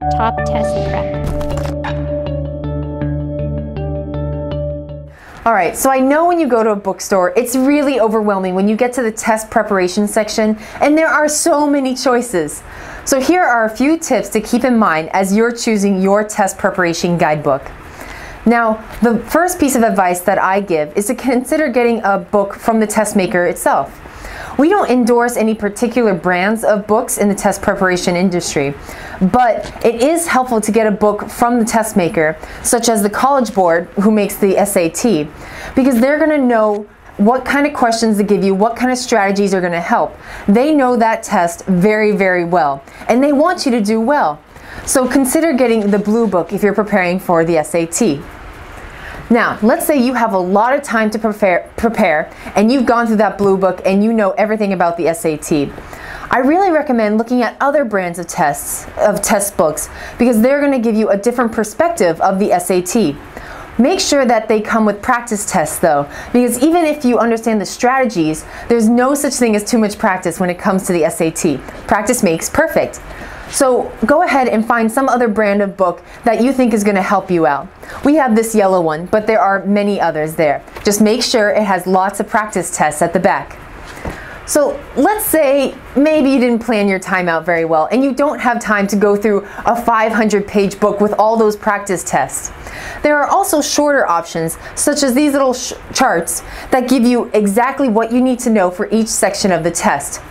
Top test prep. Alright, so I know when you go to a bookstore, it's really overwhelming when you get to the test preparation section, and there are so many choices. So here are a few tips to keep in mind as you're choosing your test preparation guidebook. Now, the first piece of advice that I give is to consider getting a book from the test maker itself. We don't endorse any particular brands of books in the test preparation industry, but it is helpful to get a book from the test maker, such as the College Board who makes the SAT, because they're going to know what kind of questions to give you, what kind of strategies are going to help. They know that test very, very well, and they want you to do well. So consider getting the Blue Book if you're preparing for the SAT. Now, let's say you have a lot of time to prepare and you've gone through that Blue Book and you know everything about the SAT. I really recommend looking at other brands of test books, because they're going to give you a different perspective of the SAT. Make sure that they come with practice tests though, because even if you understand the strategies, there's no such thing as too much practice when it comes to the SAT. Practice makes perfect. So go ahead and find some other brand of book that you think is going to help you out. We have this yellow one, but there are many others there. Just make sure it has lots of practice tests at the back. So let's say maybe you didn't plan your time out very well and you don't have time to go through a 500-page book with all those practice tests. There are also shorter options, such as these little charts that give you exactly what you need to know for each section of the test.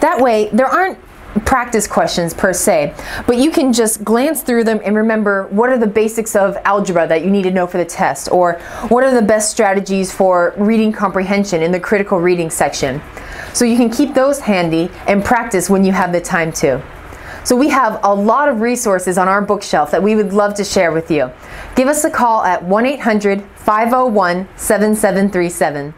That way, there aren't practice questions per se, but you can just glance through them and remember what are the basics of algebra that you need to know for the test, or what are the best strategies for reading comprehension in the critical reading section. So you can keep those handy and practice when you have the time to. So we have a lot of resources on our bookshelf that we would love to share with you. Give us a call at 1-800-501-7737.